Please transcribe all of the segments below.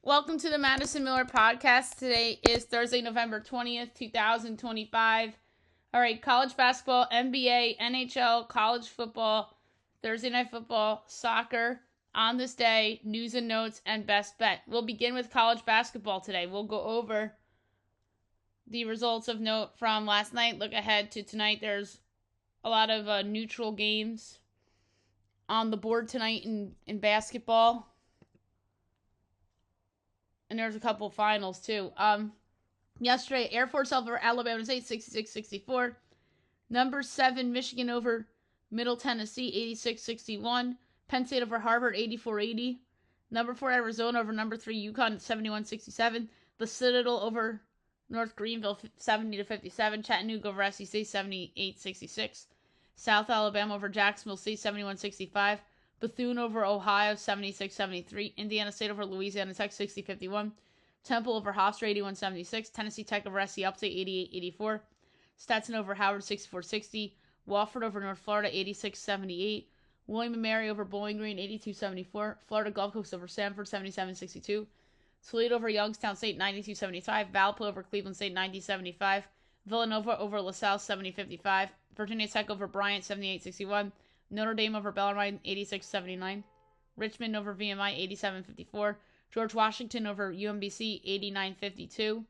Welcome to the Madison Miller Podcast. Today is Thursday, November 20th, 2025. All right, college basketball, NBA, NHL, college football, Thursday night football, soccer. On this day, news and notes, and best bet. We'll begin with college basketball today. We'll go over the results of note from last night. Look ahead to tonight. There's a lot of neutral games on the board tonight in basketball. And there's a couple finals, too. Yesterday, Air Force over Alabama State, 66-64. Number 7, Michigan over Middle Tennessee, 86-61. Penn State over Harvard, 84-80. Number 4, Arizona over number 3, UConn, 71-67. The Citadel over North Greenville, 70-57. Chattanooga over SEC, 78-66. South Alabama over Jacksonville State, 71-65. Bethune over Ohio, 76-73. Indiana State over Louisiana Tech, 60-51. Temple over Hofstra, 81-76. Tennessee Tech over SC Upstate, 88-84. Stetson over Howard, 64-60. Wofford over North Florida, 86-78. William & Mary over Bowling Green, 82-74. Florida Gulf Coast over Sanford, 77-62. Toledo over Youngstown State, 92-75. Valpo over Cleveland State, 90-75. Villanova over LaSalle, 70-55. Virginia Tech over Bryant, 78-61. Notre Dame over Bellarmine, 86-79. Richmond over VMI, 87-54. George Washington over UMBC, 89-52.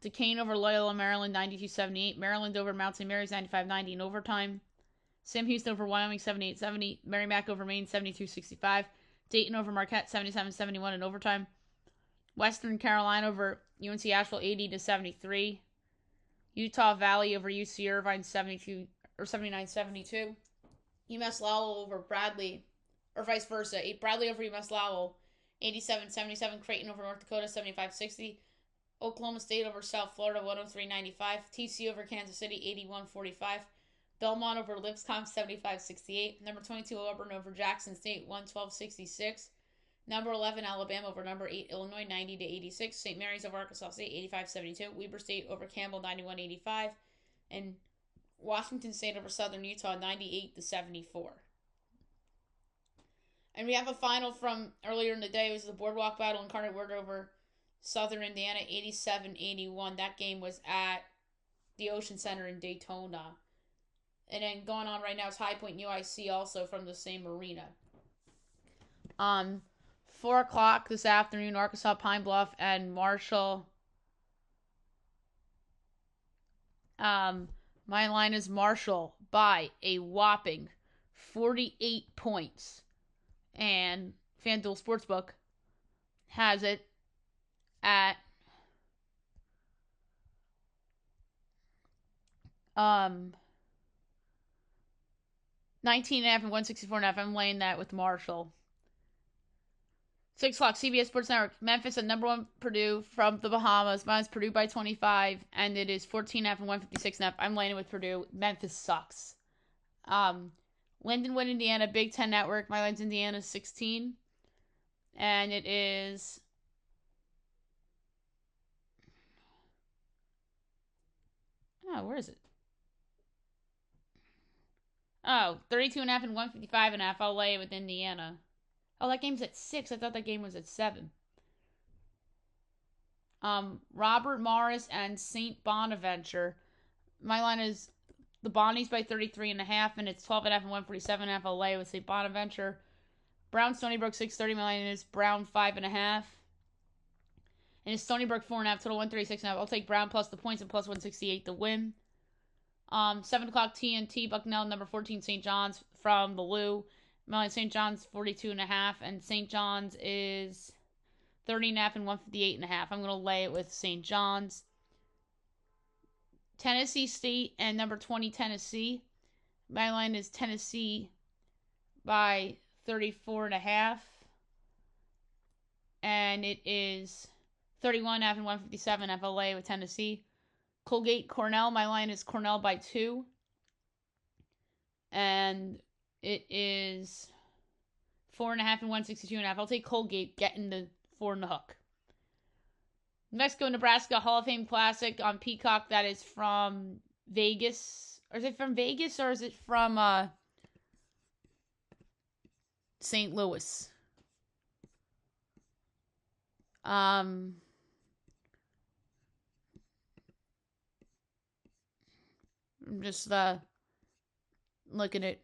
Duquesne over Loyola Maryland, 92-78. Maryland over Mount St. Mary's, 95-90 in overtime. Sam Houston over Wyoming, 78-70. Merrimack over Maine, 72-65. Dayton over Marquette, 77-71 in overtime. Western Carolina over UNC Asheville, 80-73. Utah Valley over UC Irvine, 79-72. UMass Lowell over Bradley, or vice versa. Bradley over UMass Lowell, 87-77. Creighton over North Dakota, 75-60. Oklahoma State over South Florida, 103-95. TCU over Kansas City, 81-45. Belmont over Lipscomb, 75-68. Number 22, Auburn over Jackson State, 112-66. Number 11, Alabama over number 8, Illinois, 90-86. St. Mary's over Arkansas State, 85-72. Weber State over Campbell, 91-85. And Washington State over Southern Utah, 98-74. And we have a final from earlier in the day. It was the Boardwalk Battle Incarnate Word over Southern Indiana, 87-81. That game was at the Ocean Center in Daytona. And then going on right now is High Point UIC, also from the same arena. 4 o'clock this afternoon, Arkansas Pine Bluff and Marshall. My line is Marshall by a whopping 48 points. And FanDuel Sportsbook has it at 19.5 and 164.5. I'm laying that with Marshall. 6 o'clock, CBS Sports Network. Memphis at number 1 Purdue from the Bahamas. Mine's Purdue by 25, and it is 14.5 and 156.5. I'm laying with Purdue. Memphis sucks. Lindenwood, Indiana, Big Ten Network. My line's Indiana 16, and it is where is it? 32.5 and 155.5. I'll lay it with Indiana. Oh, that game's at 6. I thought that game was at 7. Robert Morris and St. Bonaventure. My line is the Bonnies by 33.5, and it's 12.5 and 147.5. I'll lay with St. Bonaventure. Brown, Stony Brook, 6:30. My line is Brown 5.5. And it's Stony Brook 4.5. Total 136.5. I'll take Brown plus the points and plus 168 to win. 7 o'clock TNT, Bucknell, number 14, St. John's from the Lou. My line St. John's 42.5, and St. John's is 30.5 and 158.5. I'm going to lay it with St. John's. Tennessee State and number 20, Tennessee. My line is Tennessee by 34.5. And it is 31.5 and 157.5. I'll lay it with Tennessee. Colgate, Cornell. My line is Cornell by 2. And it is 4.5 and 162.5. I'll take Colgate getting the 4 in the hook. Mexico, Nebraska Hall of Fame Classic on Peacock. That is from Vegas. Or is it from Vegas or is it from St. Louis? I'm just looking at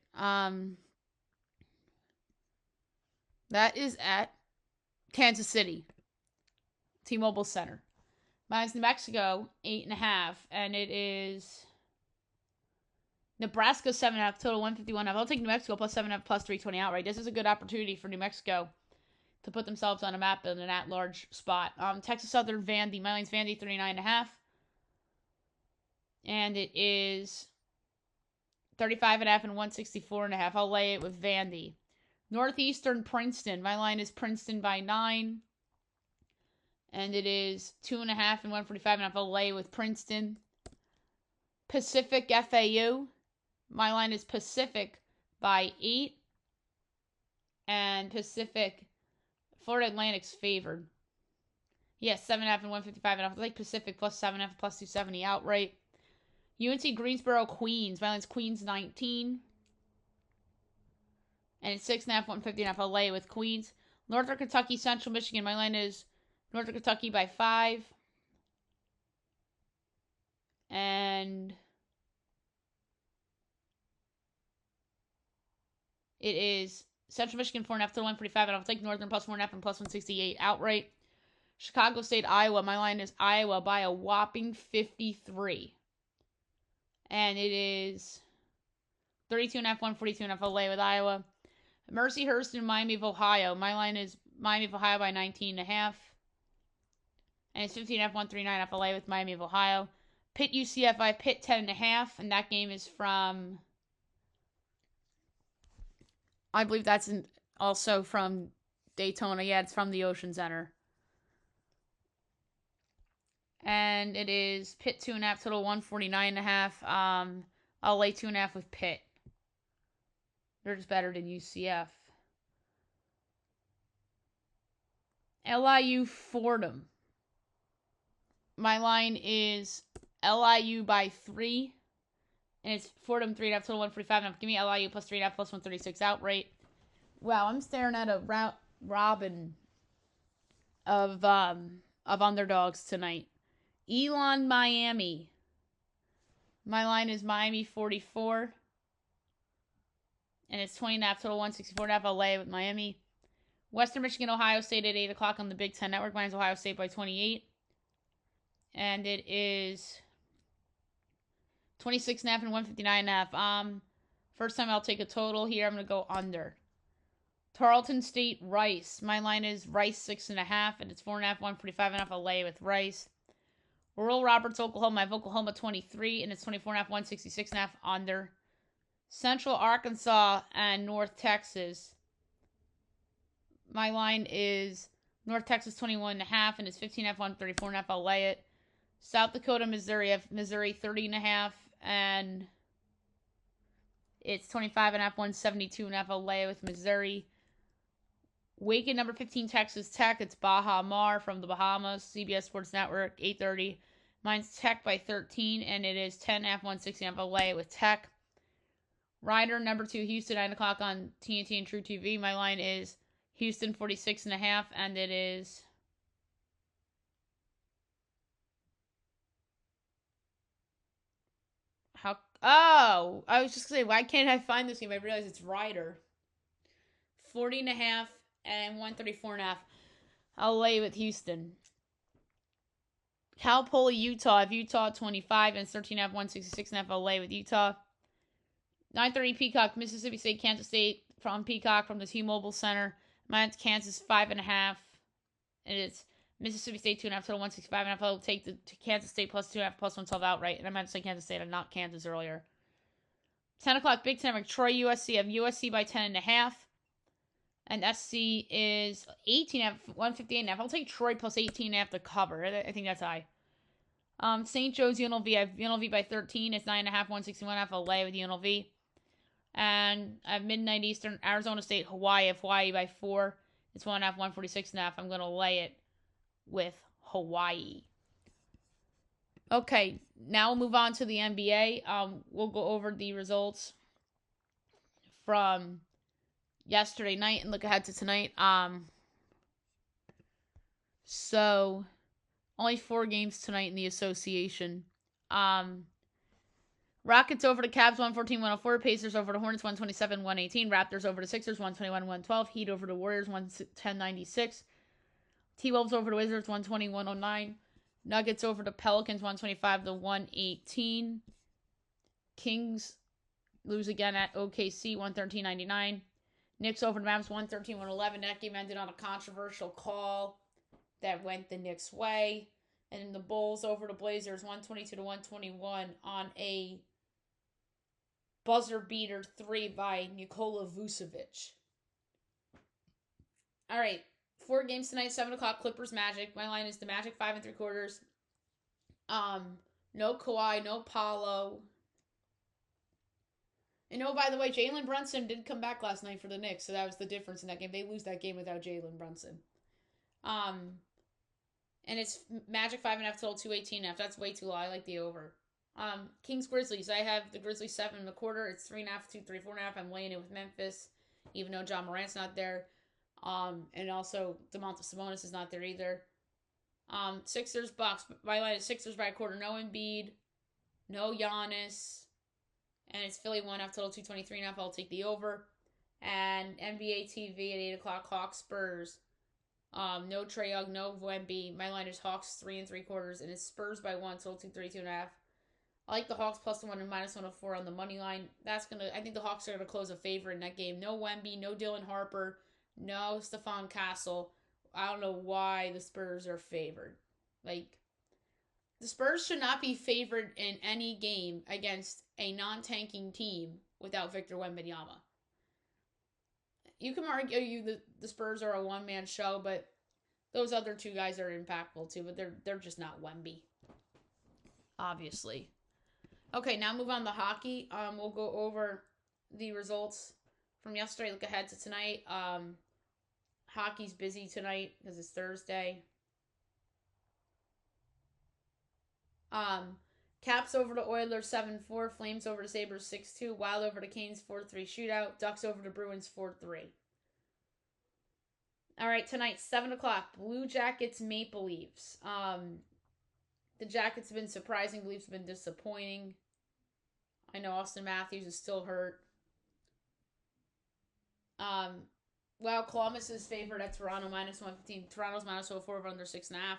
that is at Kansas City, T-Mobile Center. Mine's New Mexico 8.5, and it is Nebraska 7.5, total 151. I'll take New Mexico plus 7.5 plus 320 outright. This is a good opportunity for New Mexico to put themselves on a map in an at-large spot. Texas Southern Vandy. My line's Vandy 39.5. And it is 35.5 and 164.5. I'll lay it with Vandy. Northeastern Princeton. My line is Princeton by 9. And it is 2.5 and 145.5. I'll lay with Princeton. Pacific FAU. My line is Pacific by 8. And Pacific, Florida Atlantic's favored. Yes, 7.5 and 155. And I'll take Pacific plus 7.5 plus 270 outright. UNC Greensboro Queens. My line's Queens 19. And it's 6.5, 150.5. I'll lay with Queens. Northern Kentucky, Central Michigan. My line is Northern Kentucky by 5. And it is Central Michigan 4.5 to 145. And I'll take Northern plus 4.5 and plus 168 outright. Chicago State, Iowa. My line is Iowa by a whopping 53. And it is 32.5, 142.5. I'll lay with Iowa. Mercyhurst and Miami of Ohio. My line is Miami of Ohio by 19.5. And it's 15.5, 139. I'll lay with Miami of Ohio. Pitt UCF by Pitt 10.5. And that game is from, I believe that's also from Daytona. Yeah, it's from the Ocean Center. And it is Pitt 2.5, total 149.5. I'll lay 2.5 with Pitt. They're just better than UCF. LIU Fordham. My line is LIU by 3. And it's Fordham 3.5, total 145.5. Give me LIU plus 3.5 plus 136 outright. Wow, I'm staring at a robin of underdogs tonight. Elon, Miami. My line is Miami 44. And it's 20.5, total 164.5. I'll lay with Miami. Western Michigan, Ohio State at 8 o'clock on the Big Ten Network. Mine's Ohio State by 28. And it is 26.5 and 159.5. First time I'll take a total here. I'm going to go under. Tarleton State, Rice. My line is Rice 6.5. And it's 4.5, 145.5. I'll lay with Rice. Oral Roberts, Oklahoma. I have Oklahoma 23. And it's 24.5, 166.5 under. Central Arkansas and North Texas. My line is North Texas 21.5, and it's 15.5, 134.5. I'll lay it. South Dakota, Missouri. I have Missouri 30.5, and it's 25.5, 172.5. I'll lay it with Missouri. Waco, number 15, Texas Tech. It's Baha Mar from the Bahamas. CBS Sports Network, 8:30. Mine's Tech by 13, and it is 10.5, 160.5. I'll lay it with Tech. Rider, number 2, Houston, 9 o'clock on TNT and True TV. My line is Houston 46.5, and it is I was just going to say, why can't I find this game? I realize it's Rider. 40.5 and 134.5. I'll lay with Houston. Cal Poly, Utah. I have Utah 25 and 13.5, 166.5. I'll lay with Utah. 9:30 Peacock, Mississippi State, Kansas State from Peacock from the T-Mobile Center. Mine's Kansas 5.5, and it's Mississippi State 2.5, total 165.5. I'll take the Kansas State plus 2.5 plus 112 outright. And I meant to say Kansas State and not Kansas earlier. 10 o'clock Big Ten, Troy, USC. I have USC by 10.5, and SC is 18.5, 158.5. I'll take Troy plus 18.5 to cover. I think that's high. St. Joe's, UNLV. I have UNLV by 13. It's 9.5, 161.5. I'll lay with UNLV. And I have midnight Eastern, Arizona State, Hawaii. I have Hawaii by 4. It's 1.5, 146.5. I'm going to lay it with Hawaii. Okay, now we'll move on to the NBA. We'll go over the results from yesterday night and look ahead to tonight. So, only 4 games tonight in the association. Rockets over to Cavs 114-104, Pacers over to Hornets 127-118, Raptors over to Sixers 121-112, Heat over to Warriors 110-96, T-Wolves over to Wizards 120-109, Nuggets over to Pelicans 125-118, Kings lose again at OKC 113-99, Knicks over to Mavs 113-111. That game ended on a controversial call that went the Knicks' way. And the Bulls over to Blazers 122-121 on a buzzer beater 3 by Nikola Vucevic. All right, 4 games tonight, 7 o'clock, Clippers Magic. My line is the Magic 5 3/4. No Kawhi, no Paulo. And oh, by the way, Jalen Brunson did come back last night for the Knicks, so that was the difference in that game. They lose that game without Jalen Brunson. And it's Magic 5.5 total 218F. That's way too low. I like the over. Kings Grizzlies. I have the Grizzlies 7.25. It's 3.5, 2, 3, 4.5. I'm laying it with Memphis, even though John Morant's not there. And also Domantas Sabonis is not there either. Sixers Bucks. My line is Sixers by a quarter. No Embiid, no Giannis, and it's Philly 1.5 total 223.5. I'll take the over. And NBA TV at 8 o'clock. Hawks Spurs. No Trae Young, no Wemby. My line is Hawks 3 3/4, and it's Spurs by 1, total 232.5. I like the Hawks plus 1 and minus 104 on the money line. I think the Hawks are gonna close a favorite in that game. No Wemby, no Dylan Harper, no Stephon Castle. I don't know why the Spurs are favored. Like, the Spurs should not be favored in any game against a non-tanking team without Victor Wembanyama. You can argue the Spurs are a one-man show, but those other 2 guys are impactful too, but they're just not Wemby. Obviously. Okay, now move on to hockey. We'll go over the results from yesterday. Look ahead to tonight. Hockey's busy tonight because it's Thursday. Caps over to Oilers 7-4, Flames over to Sabres 6-2, Wild over to Canes 4-3 shootout, Ducks over to Bruins 4-3. All right, tonight 7 o'clock, Blue Jackets Maple Leafs. The Jackets have been surprising, the Leafs have been disappointing. I know Austin Matthews is still hurt. Columbus is favored at Toronto minus 115. Toronto's minus 104 over under 6.5.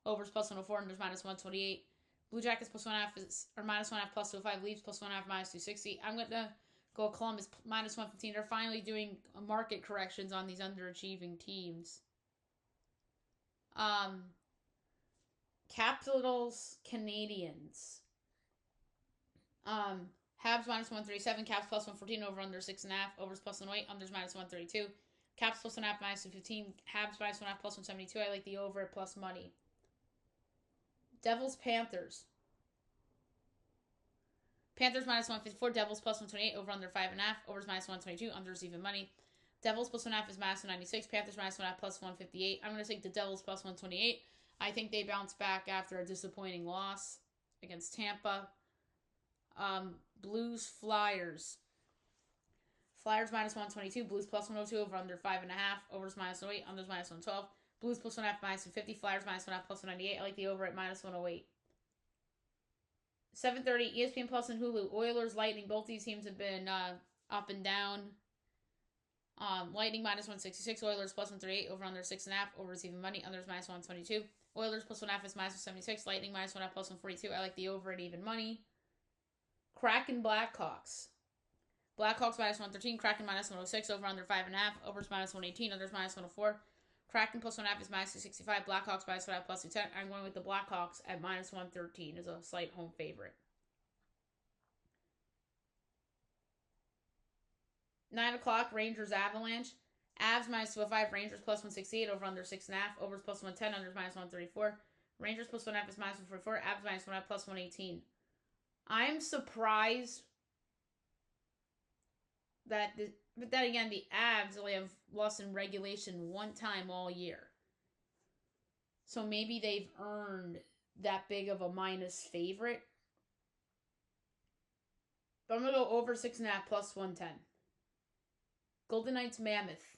Overs plus 104, unders minus 128. Blue Jackets plus 1.5 or minus 1.5 plus 205. Leafs plus 1.5 minus 260. I'm gonna go Columbus minus 115. They're finally doing market corrections on these underachieving teams. Capitals Canadians. Habs minus 137. Caps plus 114 over under 6.5. Overs plus 108. Unders minus 132. Caps plus 1.5 minus 215. Habs minus 1.5 plus 172. I like the over at plus money. Devils Panthers. Panthers minus 154. Devils plus 128. Over under 5.5. Overs minus 122. Unders even money. Devils plus 1.5 is minus 196. Panthers minus 1.5 plus 158. I'm going to take the Devils plus 128. I think they bounce back after a disappointing loss against Tampa. Blues Flyers. Flyers minus 122. Blues plus 102 over under 5.5. Overs minus 108. Unders minus 112. Blues plus 1.5 minus 250. Flyers minus 1.5 plus 198. I like the over at minus 108. 7:30 ESPN Plus and Hulu. Oilers Lightning. Both these teams have been up and down. Lightning minus 166. Oilers plus 138 over under 6.5. Overs even money. Unders minus 122. Oilers plus 1.5 is minus 176. Lightning minus 1.5 plus 142. I like the over at even money. Kraken Blackhawks. Blackhawks minus 113. Kraken minus 106. Over under 5.5. Overs minus 118. Unders minus 104. Kraken plus 1.5 is minus 265. Blackhawks minus 1.5 plus 210. I'm going with the Blackhawks at minus 113 as a slight home favorite. 9 o'clock, Rangers Avalanche. Avs minus 205. Rangers plus 168. Over under 6.5. Overs plus 110. Unders minus 134. Rangers plus 1.5 is minus 144. Avs minus 1.5 plus 118. I'm surprised that but then again, the Avs only have lost in regulation one time all year. So maybe they've earned that big of a minus favorite. But I'm going to go over 6.5 plus 110. Golden Knights Mammoth.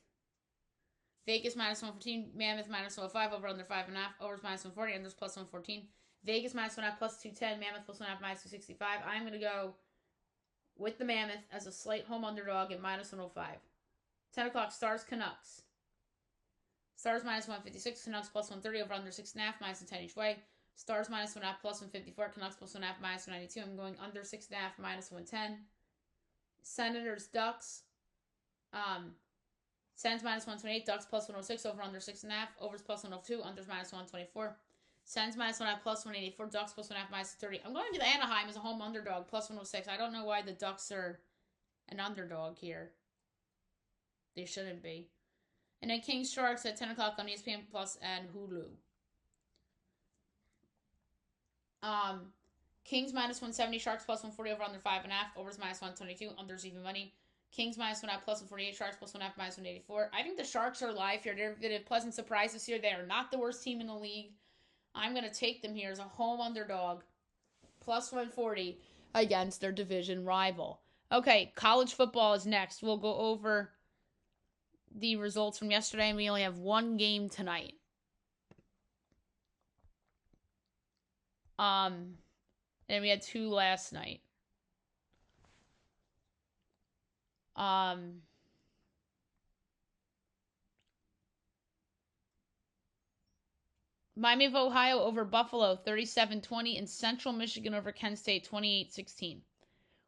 Vegas minus 114. Mammoth minus 105. Over under 5.5. Overs minus 140. Unders plus 114. Vegas minus 1.5 plus 210. Mammoth plus 1.5 minus 265. I'm going to go with the Mammoth as a slight home underdog at minus 105. 10 o'clock, Stars Canucks. Stars minus 156. Canucks plus 130. Over under 6.5 minus 10 each way. Stars minus 1.5 plus 154. Canucks plus 1.5 minus 192. I'm going under 6.5 minus 110. Senators Ducks. Sens minus 128. Ducks plus 106. Over under 6.5. Overs plus 102. Unders minus 124. Sens minus 1.5 plus 184. Ducks plus 1.5 minus 30. I'm going to the Anaheim as a home underdog plus 106. I don't know why the Ducks are an underdog here. They shouldn't be. And then Kings Sharks at 10 o'clock on ESPN Plus and Hulu. Kings minus 170, Sharks plus 140 over under 5.5, overs minus 122, unders even money. Kings minus 1.5 plus 148, Sharks plus 1.5 minus 184. I think the Sharks are live here. They've been a pleasant surprise this year. They are not the worst team in the league. I'm going to take them here as a home underdog plus 140 against their division rival. Okay, college football is next. We'll go over the results from yesterday, and we only have one game tonight. And we had two last night. Miami of Ohio over Buffalo, 37-20, and Central Michigan over Kent State, 28-16.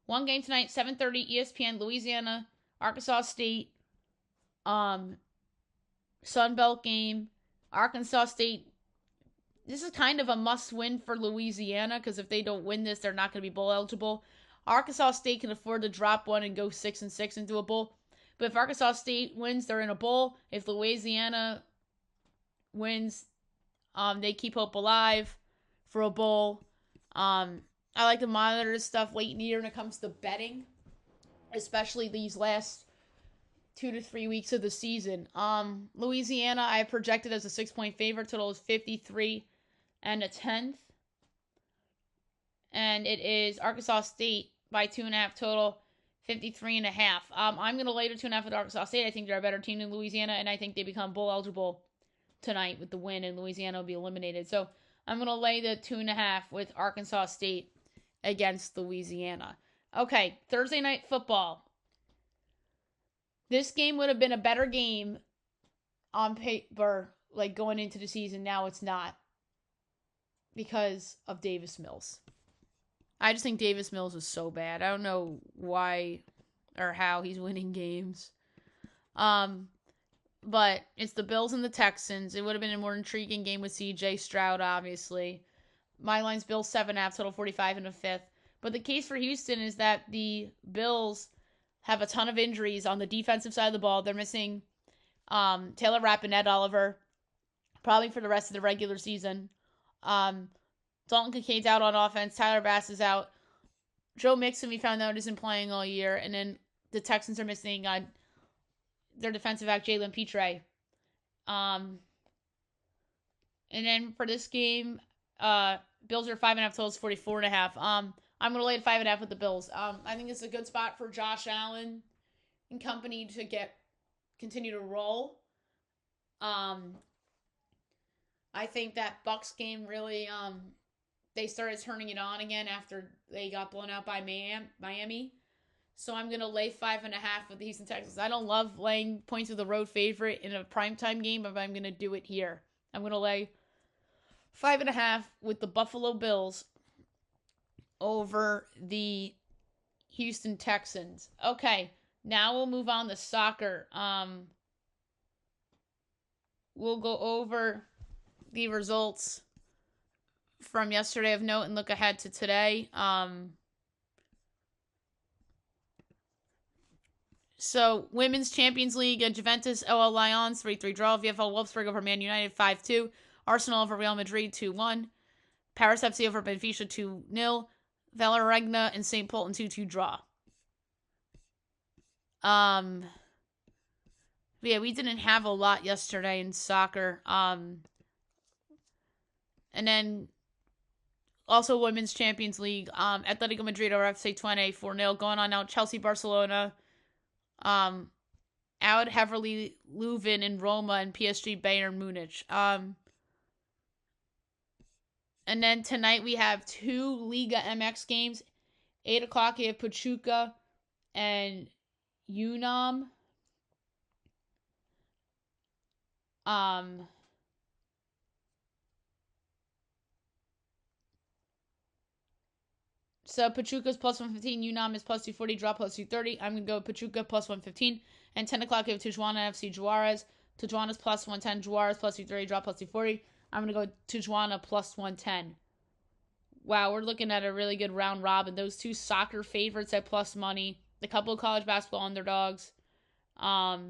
One game tonight, 7:30, ESPN, Louisiana, Arkansas State, Sun Belt game. Arkansas State, this is kind of a must-win for Louisiana, because if they don't win this, they're not going to be bowl eligible. Arkansas State can afford to drop one and go 6-6 into a bowl. But if Arkansas State wins, they're in a bowl. If Louisiana wins, they keep hope alive for a bowl. I like to monitor this stuff late in the year when it comes to betting, especially these last 2 to 3 weeks of the season. Louisiana, I projected as a 6-point favorite. Total is 53 1/10. And it is Arkansas State by 2.5 total, 53.5. I'm going to lay the 2.5 with Arkansas State. I think they're a better team than Louisiana, and I think they become bowl eligible tonight with the win, and Louisiana will be eliminated. So I'm going to lay the 2.5 with Arkansas State against Louisiana. Okay, Thursday night football. This game would have been a better game on paper, like going into the season. Now it's not because of Davis Mills. I just think Davis Mills is so bad. I don't know why or how he's winning games. But it's the Bills and the Texans. It would have been a more intriguing game with C.J. Stroud, obviously. My line's Bills 7.5, total 45 1/5. But the case for Houston is that the Bills have a ton of injuries on the defensive side of the ball. They're missing Taylor Rapp and Ed Oliver, probably for the rest of the regular season. Dalton Kincaid's out on offense. Tyler Bass is out. Joe Mixon, we found out, isn't playing all year. And then the Texans are missing their defensive back, Jalen Petre. And then for this game, Bills are 5.5 totals, 44.5. I'm going to lay at 5.5 with the Bills. I think it's a good spot for Josh Allen and company to continue to roll. I think that Bucs game really, they started turning it on again after they got blown out by Miami. So I'm going to lay 5.5 with the Houston Texans. I don't love laying points with the road favorite in a primetime game, but I'm going to do it here. I'm going to lay 5.5 with the Buffalo Bills over the Houston Texans. Okay, now we'll move on to soccer. We'll go over the results from yesterday of note and look ahead to today. So, Women's Champions League, Juventus, OL Lions, 3-3 draw. VfL Wolfsburg over Man United, 5-2. Arsenal over Real Madrid, 2-1. Paris FC over Benfica, 2-0. Valeregna and St. Pölten, 2-2 draw. Yeah, we didn't have a lot yesterday in soccer. And then also Women's Champions League, Atletico Madrid over FC Twente, 4-0. Going on now, Chelsea, Barcelona, Aud Heverly Leuven in Roma, and PSG Bayern Munich. And then tonight we have 2 Liga MX games. 8 o'clock we have Pachuca and Unam. So Pachuca's plus 115, Unam is plus 240, draw plus 230. I'm going to go Pachuca plus 115. And 10 o'clock, we have Tijuana FC Juarez. Tijuana's plus 110, Juarez plus 230, draw plus 240. I'm going to go Tijuana plus 110. Wow, we're looking at a really good round robin. Those 2 soccer favorites at plus money. A couple of college basketball underdogs. A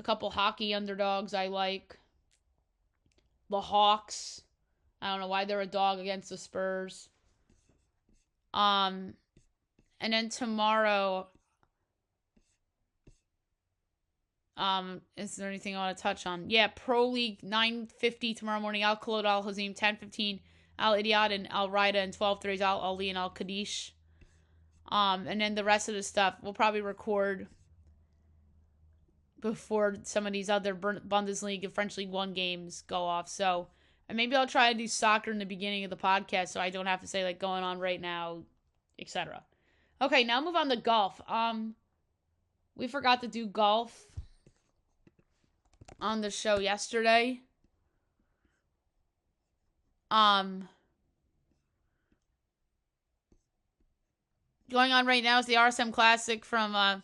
couple hockey underdogs I like. The Hawks. I don't know why they're a dog against the Spurs. And then tomorrow, is there anything I want to touch on? Yeah, Pro League 9:50 tomorrow morning. Al Khalod Al Hazim 10:15. Al Idiad and Al Raida and 12:30 Al Ali and Al Kadish. And then the rest of the stuff we'll probably record before some of these other Bundesliga French League 1 games go off. So, and maybe I'll try to do soccer in the beginning of the podcast so I don't have to say like going on right now, etc. Okay, now move on to golf. We forgot to do golf on the show yesterday. Going on right now is the RSM Classic from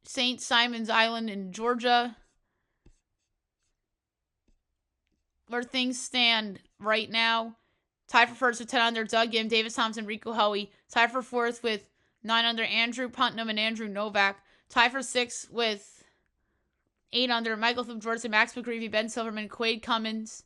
St. Simon's Island in Georgia. Where things stand right now, tied for first with 10 under Doug Gim, Davis Thompson, Rico Hoey. Tied for fourth with 9 under Andrew Putnam and Andrew Novak. Tied for sixth with 8 under Michael Fitzgerald, Max McGreevy, Ben Silverman, Quade Cummins,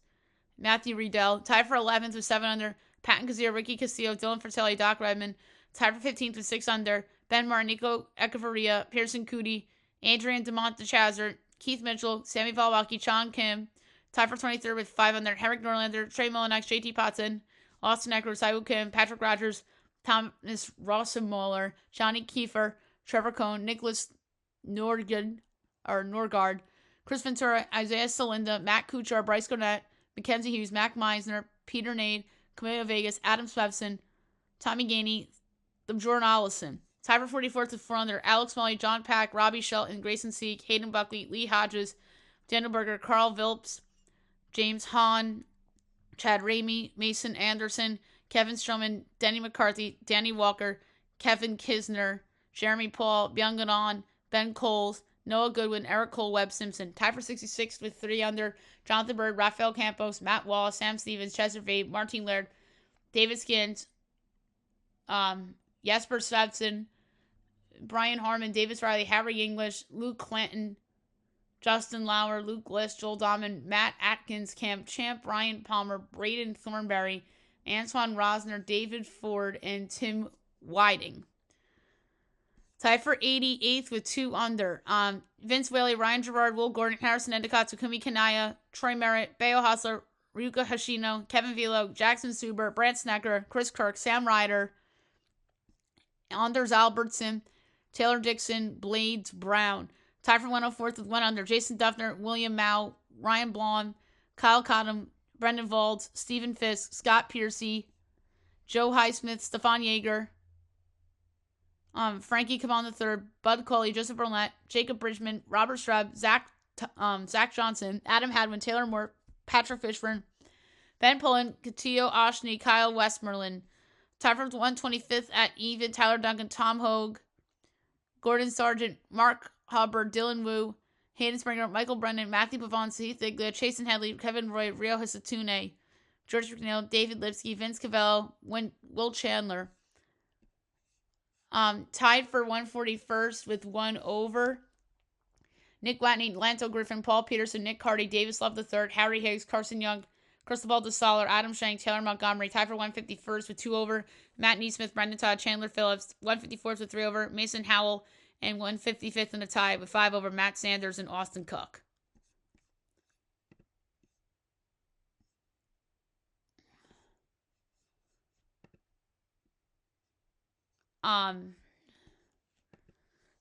Matthew Riedel. Tied for 11th with 7 under Patton Kazir, Ricky Castillo, Dylan Fratelli, Doc Redman. Tied for 15th with 6 under Ben Martin, Nico Echevarria, Pearson Cootie, Adrian DeMont DeChazert, Keith Mitchell, Sammy Valwaki, Sean Kim. Tied for 23rd with 5 under Henrik Norlander, Trey Mullinax, JT Potson, Austin Eckler, Saiwu Kim, Patrick Rogers, Thomas Rossenmoller, Johnny Kiefer, Trevor Cohn, Nicholas Norgard, Chris Ventura, Isaiah Salinda, Matt Kuchar, Bryce Garnett, Mackenzie Hughes, Mac Meisner, Peter Nade, Camilo Vegas, Adam Swepson, Tommy Gainey, Jordan Allison. Tied for 44th with 4 under Alex Molly, John Pack, Robbie Shelton, Grayson Seek, Hayden Buckley, Lee Hodges, Daniel Berger, Carl Vilps, James Hahn, Chad Ramey, Mason Anderson, Kevin Stroman, Denny McCarthy, Danny Walker, Kevin Kisner, Jeremy Paul, Byung Ganon, Ben Coles, Noah Goodwin, Eric Cole, Webb Simpson. Tied for 66th with 3 under Jonathan Bird, Rafael Campos, Matt Wallace, Sam Stevens, Chester Vabe, Martin Laird, David Skins, Jesper Svensson, Brian Harmon, Davis Riley, Harry English, Luke Clanton, Justin Lauer, Luke List, Joel Dahman, Matt Atkins, Camp Champ, Ryan Palmer, Braden Thornberry, Antoine Rosner, David Ford, and Tim Whiting. Tied for 88th with 2 under. Vince Whaley, Ryan Gerard, Will Gordon, Harrison Endicott, Takumi Kanaya, Troy Merritt, Bayo Hustler, Ryuka Hashino, Kevin Velo, Jackson Suber, Brant Snecker, Chris Kirk, Sam Ryder, Anders Albertson, Taylor Dixon, Blades Brown. Tied for 104th with 1 under. Jason Duffner, William Mao, Ryan Blom, Kyle Cottom, Brendan Volds, Stephen Fisk, Scott Piercy, Joe Highsmith, Stefan Yeager, Frankie Cabon III, Bud Coley, Joseph Burnett, Jacob Bridgman, Robert Streb, Zach Johnson, Adam Hadwin, Taylor Moore, Patrick Fishburne, Ben Pullen, Katillo Oshny, Kyle Westmoreland. Tied for 125th at even, Tyler Duncan, Tom Hogue, Gordon Sargent, Mark Hubbard, Dylan Wu, Hayden Springer, Michael Brennan, Matthew Pavon, Heath Iglia, Chasen Headley, Kevin Roy, Rio Hisatune, George McNeil, David Lipsky, Vince Cavello, Will Chandler. Tied for 141st with 1 over. Nick Watney, Lanto Griffin, Paul Peterson, Nick Carty, Davis Love III, Harry Higgs, Carson Young, Cristobal DeSaller, Adam Shank, Taylor Montgomery. Tied for 151st with 2 over. Matt Neesmith, Brendan Todd, Chandler Phillips. 154th with 3 over. Mason Howell. And 155th in the tie with 5 over. Matt Sanders and Austin Cook.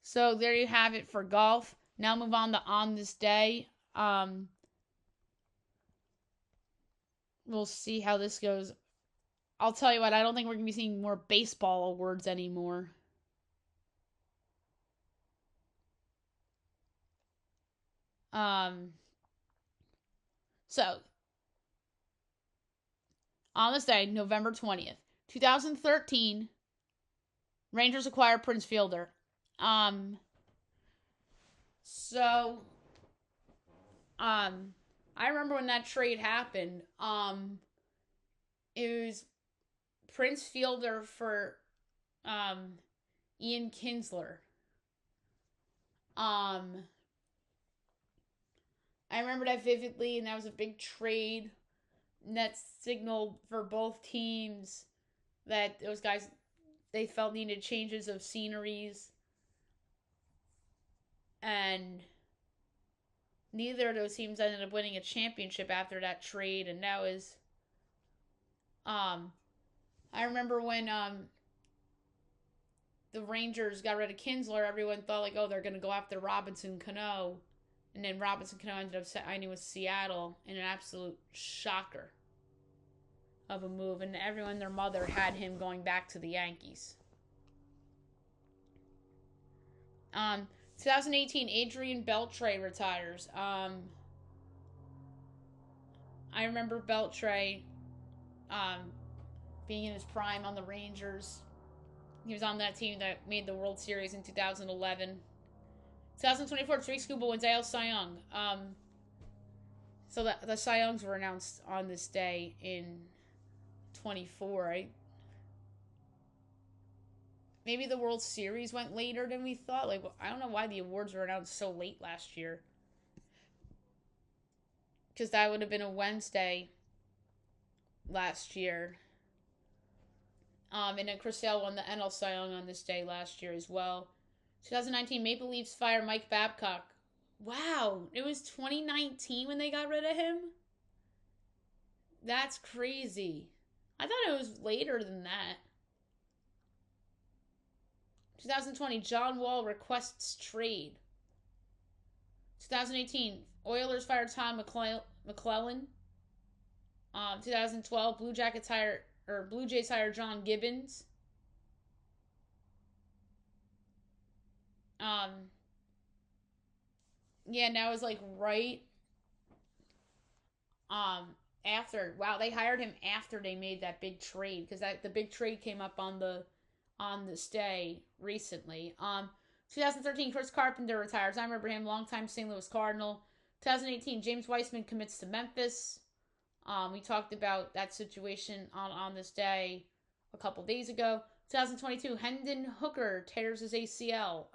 So there you have it for golf. Now move on to On This Day. We'll see how this goes. I'll tell you what, I don't think we're going to be seeing more baseball awards anymore. So, on this day, November 20th, 2013, Rangers acquire Prince Fielder. So, I remember when that trade happened. It was Prince Fielder for, Ian Kinsler. I remember that vividly, and that was a big trade. And that signaled for both teams that those guys, they felt needed changes of sceneries. And neither of those teams ended up winning a championship after that trade. And that was, I remember when, the Rangers got rid of Kinsler, everyone thought, like, oh, they're going to go after Robinson Cano. And then Robinson Cano ended up signing with Seattle in an absolute shocker of a move. And everyone, their mother, had him going back to the Yankees. 2018, Adrian Beltre retires. I remember Beltre being in his prime on the Rangers. He was on that team that made the World Series in 2011. 2024, Trey Skubal wins AL Cy Young. So the Cy Youngs were announced on this day in 24, right? Maybe the World Series went later than we thought. Like, I don't know why the awards were announced so late last year. Because that would have been a Wednesday last year. And then Chris Sale won the NL Cy Young on this day last year as well. 2019, Maple Leafs fire Mike Babcock. Wow, it was 2019 when they got rid of him? That's crazy. I thought it was later than that. 2020, John Wall requests trade. 2018, Oilers fire Tom McClellan. 2012, Blue Jays hire John Gibbons. Yeah, now it's like right after. Wow, they hired him after they made that big trade, because the big trade came up on this day recently. 2013, Chris Carpenter retires. I remember him, longtime St. Louis Cardinal. 2018, James Weissman commits to Memphis. We talked about that situation on this day a couple days ago. 2022, Hendon Hooker tears his ACL.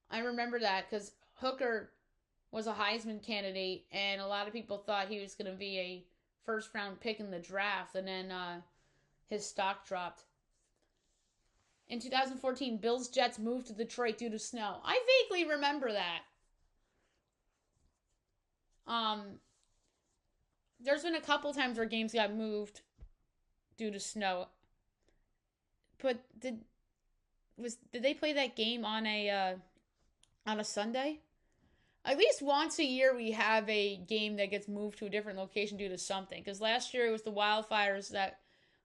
I remember that because Hooker was a Heisman candidate, and a lot of people thought he was going to be a first-round pick in the draft, and then his stock dropped. In 2014, Bills Jets moved to Detroit due to snow. I vaguely remember that. There's been a couple times where games got moved due to snow. But did they play that game on a Sunday? At least once a year we have a game that gets moved to a different location due to something. Because last year it was the wildfires that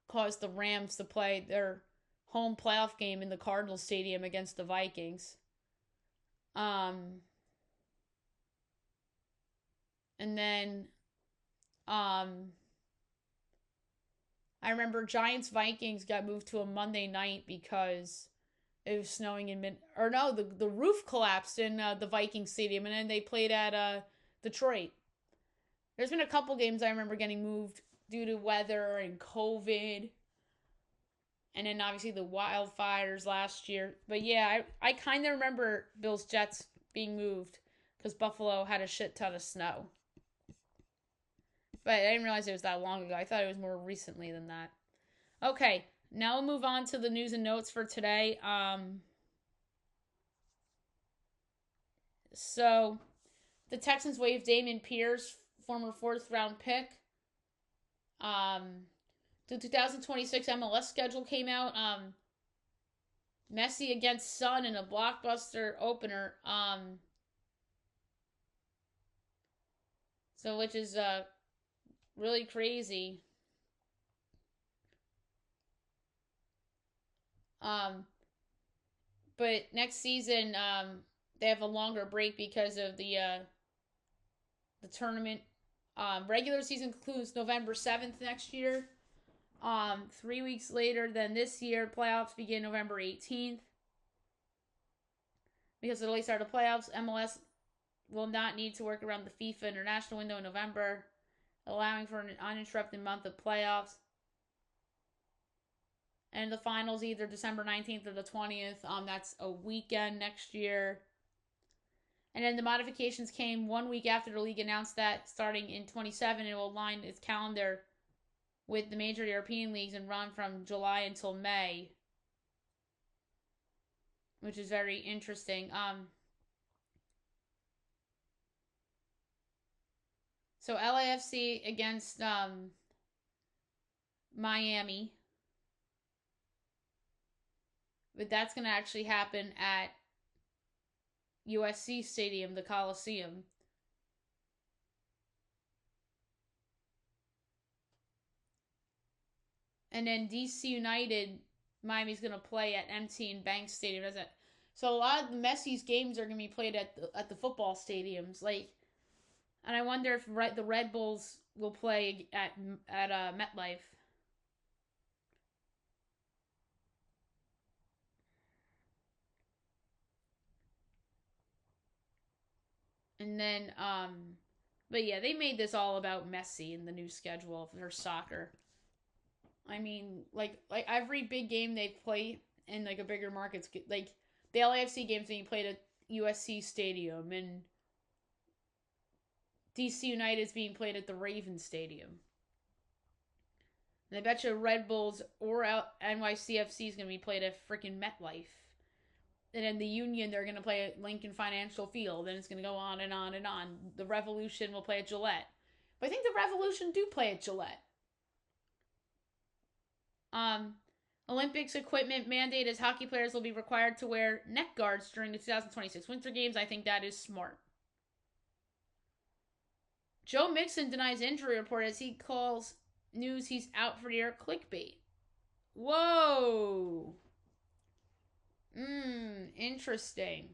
caused the Rams to play their home playoff game in the Cardinals Stadium against the Vikings. And then I remember Giants Vikings got moved to a Monday night because it was snowing in the roof collapsed in the Viking Stadium, and then they played at Detroit. There's been a couple games I remember getting moved due to weather and COVID, and then obviously the wildfires last year. But yeah, I kind of remember Bills Jets being moved because Buffalo had a shit ton of snow. But I didn't realize it was that long ago. I thought it was more recently than that. Okay, now we'll move on to the news and notes for today. So the Texans waived Dameon Pierce, former 4th-round pick. The 2026 MLS schedule came out. Messi against Sun in a blockbuster opener. So which is really crazy. Um, but next season, they have a longer break because of the tournament. Regular season concludes November 7th next year. 3 weeks later than this year, playoffs begin November 18th. Because of the late start of playoffs, MLS will not need to work around the FIFA international window in November, allowing for an uninterrupted month of playoffs. And the finals either December 19th or the 20th. That's a weekend next year. And then the modifications came 1 week after the league announced that starting in 27, it will align its calendar with the major European leagues and run from July until May, which is very interesting. So LAFC against Miami, but that's going to actually happen at USC Stadium, the Coliseum. And then DC United, Miami's going to play at M&T Bank Stadium. So a lot of Messi's games are going to be played at the football stadiums. And I wonder if the Red Bulls will play at MetLife. And then, but yeah, they made this all about Messi in the new schedule for soccer. I mean, like every big game they play in like a bigger markets, like the LAFC games being played at USC Stadium, and DC United is being played at the Ravens Stadium. And I bet you Red Bulls or NYCFC is going to be played at freaking MetLife. And in the Union, they're going to play at Lincoln Financial Field, and it's going to go on and on and on. The Revolution will play at Gillette. But I think the Revolution do play at Gillette. Olympics equipment mandate as hockey players will be required to wear neck guards during the 2026 Winter Games. I think that is smart. Joe Mixon denies injury report as he calls news he's out for the year clickbait. Whoa. Interesting.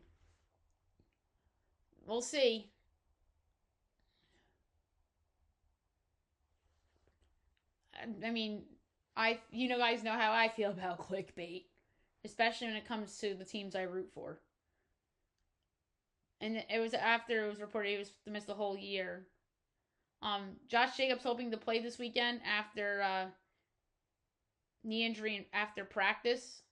We'll see. I mean, guys know how I feel about clickbait, especially when it comes to the teams I root for. And it was after it was reported he was to miss the whole year. Josh Jacobs hoping to play this weekend after knee injury after practice.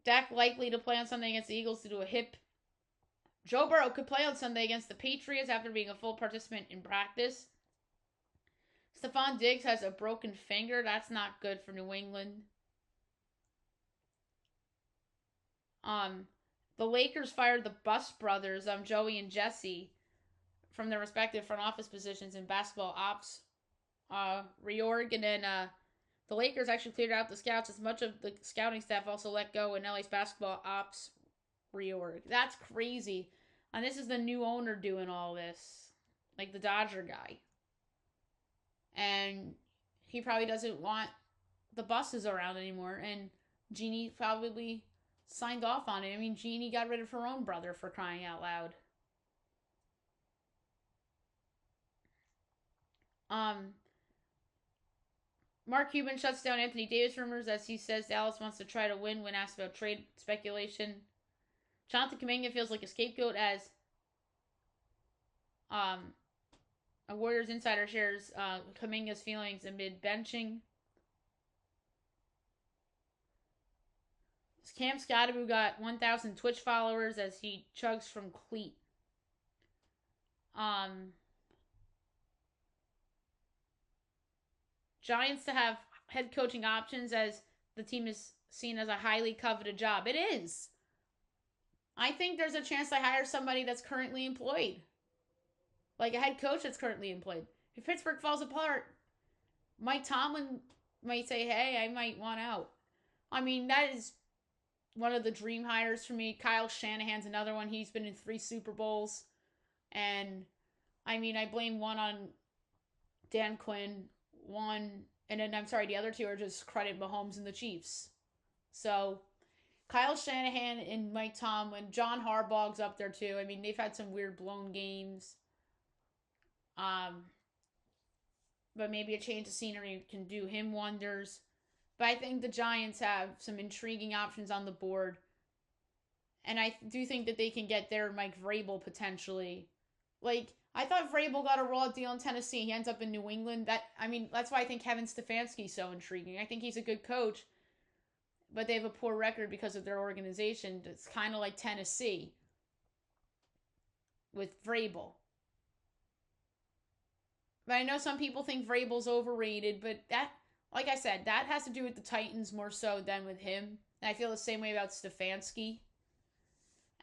Dak likely to play on Sunday against the Eagles to do a hip. Joe Burrow could play on Sunday against the Patriots after being a full participant in practice. Stephon Diggs has a broken finger. That's not good for New England. The Lakers fired the Bus brothers, Joey and Jesse, from their respective front office positions in basketball ops reorg, and then the Lakers actually cleared out the scouts as much of the scouting staff also let go in LA's basketball ops reorg. That's crazy. And this is the new owner doing all this, like the Dodger guy. And he probably doesn't want the buses around anymore, and Jeannie probably signed off on it. I mean, Jeannie got rid of her own brother, for crying out loud. Mark Cuban shuts down Anthony Davis rumors as he says Dallas wants to try to win when asked about trade speculation. Jonathan Kuminga feels like a scapegoat as a Warriors insider shares Kuminga's feelings amid benching. Cam Scottaboo got 1,000 Twitch followers as he chugs from cleat. Giants to have head coaching options as the team is seen as a highly coveted job. It is. I think there's a chance they hire somebody that's currently employed. Like a head coach that's currently employed. If Pittsburgh falls apart, Mike Tomlin might say, hey, I might want out. I mean, that is one of the dream hires for me. Kyle Shanahan's another one. He's been in 3 Super Bowls. And, I mean, I blame one on Dan Quinn, and then, I'm sorry, the other 2 are just credit Mahomes and the Chiefs. So, Kyle Shanahan and Mike Tomlin, John Harbaugh's up there too. I mean, they've had some weird blown games. Um, but maybe a change of scenery can do him wonders. But I think the Giants have some intriguing options on the board. And I do think that they can get their Mike Vrabel potentially. Like, I thought Vrabel got a raw deal in Tennessee. He ends up in New England. That's why I think Kevin Stefanski's so intriguing. I think he's a good coach, but they have a poor record because of their organization. It's kind of like Tennessee with Vrabel. But I know some people think Vrabel's overrated, but that, like I said, that has to do with the Titans more so than with him. And I feel the same way about Stefanski.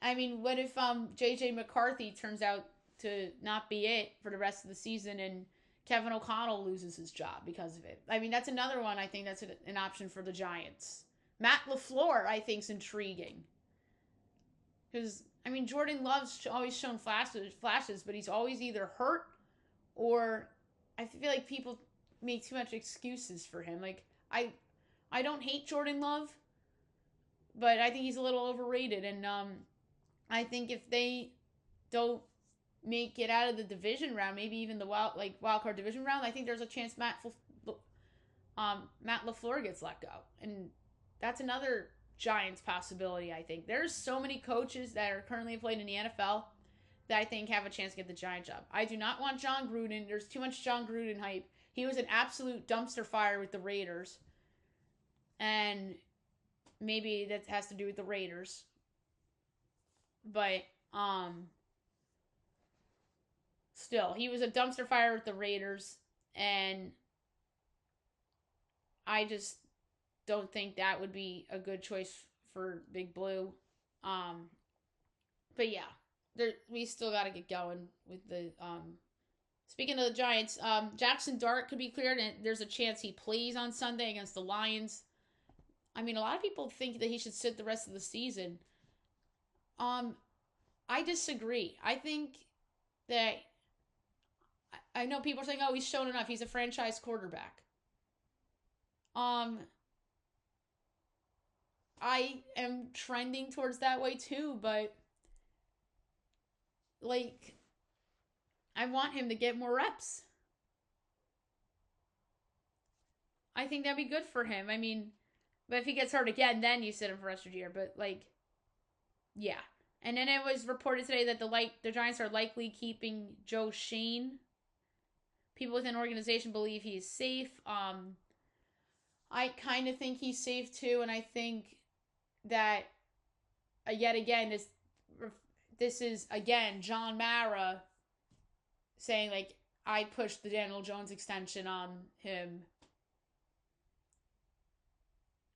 I mean, what if J.J. McCarthy turns out to not be it for the rest of the season and Kevin O'Connell loses his job because of it? I mean, that's another one I think that's an option for the Giants. Matt LaFleur, I think, is intriguing. Because, I mean, Jordan Love's always shown flashes, but he's always either hurt or I feel like people make too much excuses for him. Like, I don't hate Jordan Love, but I think he's a little overrated. And I think if they don't make it out of the division round, maybe even the wild card division round, I think there's a chance Matt LaFleur gets let go. And that's another Giants possibility, I think. There's so many coaches that are currently playing in the NFL that I think have a chance to get the Giant job. I do not want John Gruden. There's too much John Gruden hype. He was an absolute dumpster fire with the Raiders. And maybe that has to do with the Raiders. But, still, he was a dumpster fire with the Raiders. And I just don't think that would be a good choice for Big Blue. But yeah, we still got to get going with the. Speaking of the Giants, Jackson Dart could be cleared, and there's a chance he plays on Sunday against the Lions. I mean, a lot of people think that he should sit the rest of the season. I disagree. I think that I know people are saying, "Oh, he's shown enough. He's a franchise quarterback." I am trending towards that way too, but like I want him to get more reps. I think that'd be good for him. I mean, but if he gets hurt again, then you sit him for the rest of the year. But like, yeah. And then it was reported today that the Giants are likely keeping Joe Shane. People within the organization believe he's safe. I kind of think he's safe too, and I think that yet again this is again John Mara saying like I pushed the Daniel Jones extension on him,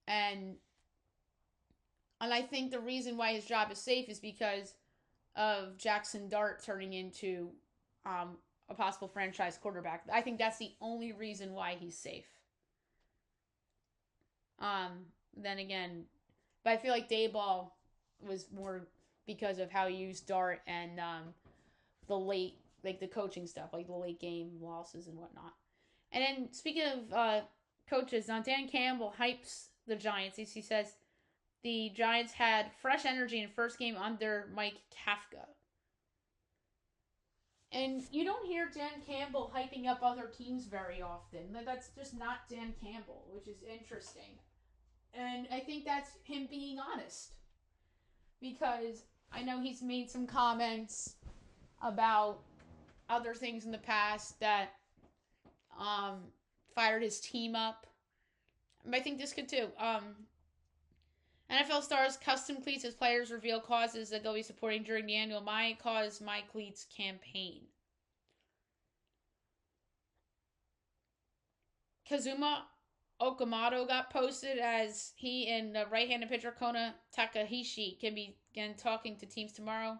and I think the reason why his job is safe is because of Jackson Dart turning into a possible franchise quarterback. I think that's the only reason why he's safe. Then again, but I feel like Dayball was more because of how he used Dart and the late, like the coaching stuff, like the late game losses and whatnot. And then speaking of coaches, Dan Campbell hypes the Giants. He says the Giants had fresh energy in first game under Mike Kafka. And you don't hear Dan Campbell hyping up other teams very often. That's just not Dan Campbell, which is interesting. And I think that's him being honest. Because I know he's made some comments about other things in the past that fired his team up. But I think this could too. NFL stars custom cleats as players reveal causes that they'll be supporting during the annual My Cause, My Cleats campaign. Kazuma Okamoto got posted as he and the right-handed pitcher Kona Takahashi can begin talking to teams tomorrow.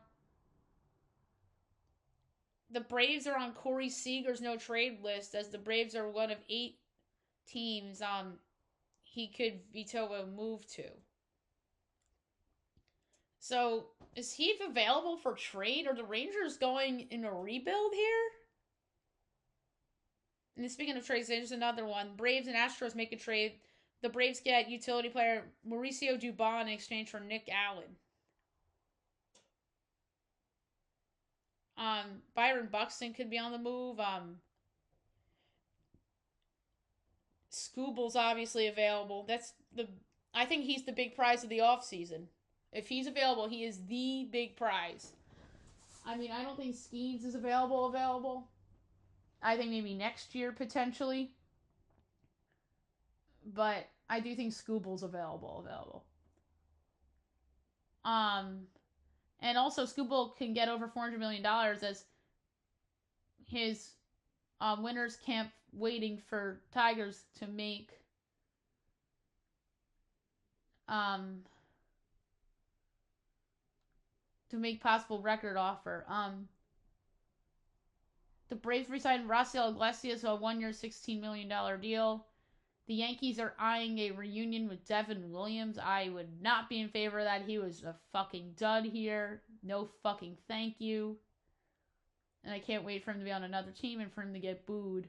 The Braves are on Corey Seager's no-trade list as the Braves are one of 8 teams he could veto a move to. So, is he available for trade? Are the Rangers going in a rebuild here? And speaking of trades, there's another one. Braves and Astros make a trade. The Braves get utility player Mauricio Dubon in exchange for Nick Allen. Byron Buxton could be on the move. Scooble's obviously available. I think he's the big prize of the offseason. If he's available, he is the big prize. I mean, I don't think Skeens is available. I think maybe next year, potentially. But I do think Scooble's available. And also Scooble can get over $400 million as his winners camp waiting for Tigers to make possible record offer. The Braves re-signed Raisel Iglesias to a 1-year, $16 million deal. The Yankees are eyeing a reunion with Devin Williams. I would not be in favor of that. He was a fucking dud here. No fucking thank you. And I can't wait for him to be on another team and for him to get booed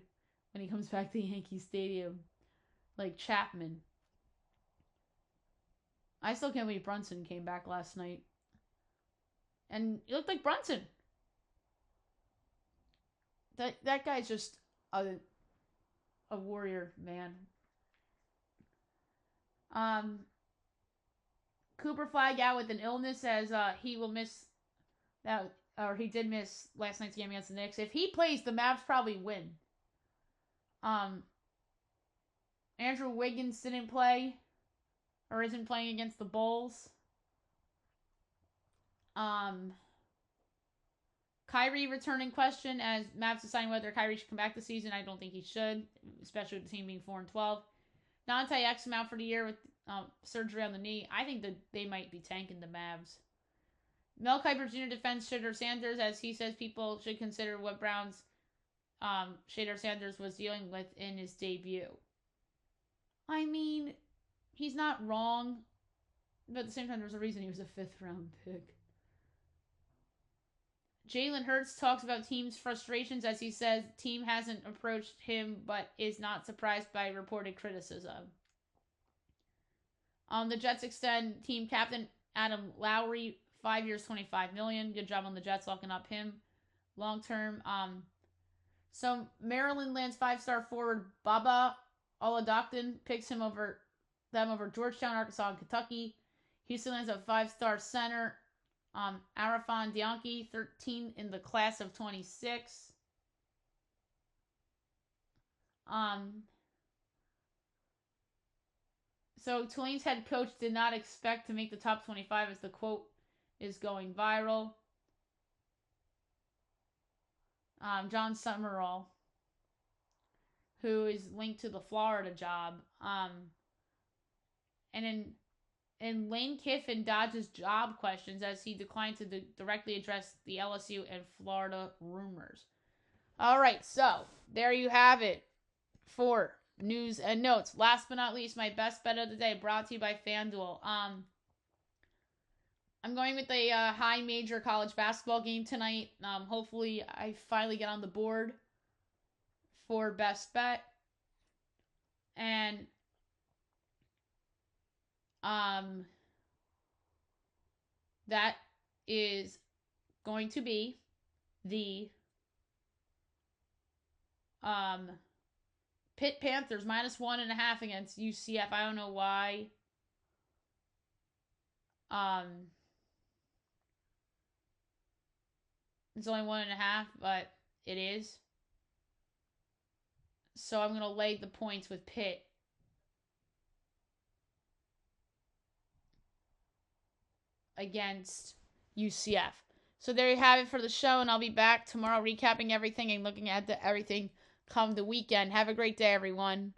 when he comes back to Yankee Stadium. Like Chapman. I still can't believe Brunson came back last night. And he looked like Brunson. That guy's just a warrior, man. Cooper Flag out with an illness as he will miss that, or he did miss last night's game against the Knicks. If he plays, the Mavs probably win. Andrew Wiggins didn't play, or isn't playing against the Bulls. Kyrie returning question as Mavs deciding whether Kyrie should come back this season. I don't think he should, especially with the team being 4-12. Dante Exum out for the year with surgery on the knee. I think that they might be tanking the Mavs. Mel Kiper Jr. defends Shader Sanders as he says people should consider what Browns Shader Sanders was dealing with in his debut. I mean, he's not wrong, but at the same time, there's a reason he was a 5th round pick. Jalen Hurts talks about team's frustrations as he says team hasn't approached him but is not surprised by reported criticism. The Jets extend team captain Adam Lowry 5 years, $25 million. Good job on the Jets locking up him long term. So Maryland lands 5-star forward Baba Oladokun, picks him over Georgetown, Arkansas, and Kentucky. Houston lands a 5-star center. Arafan Dianki, 13 in the class of 26. So Tulane's head coach did not expect to make the top 25 as the quote is going viral. John Summerall, who is linked to the Florida job. And in Lane Kiffin dodges job questions as he declined to directly address the LSU and Florida rumors. All right, so there you have it for news and notes. Last but not least, my best bet of the day brought to you by FanDuel. I'm going with a high major college basketball game tonight. Hopefully, I finally get on the board for best bet. And that is going to be the Pitt Panthers -1.5 against UCF. I don't know why. It's only 1.5, but it is. So I'm gonna lay the points with Pitt. Against UCF. So there you have it for the show, and I'll be back tomorrow recapping everything and looking at everything come the weekend. Have a great day, everyone.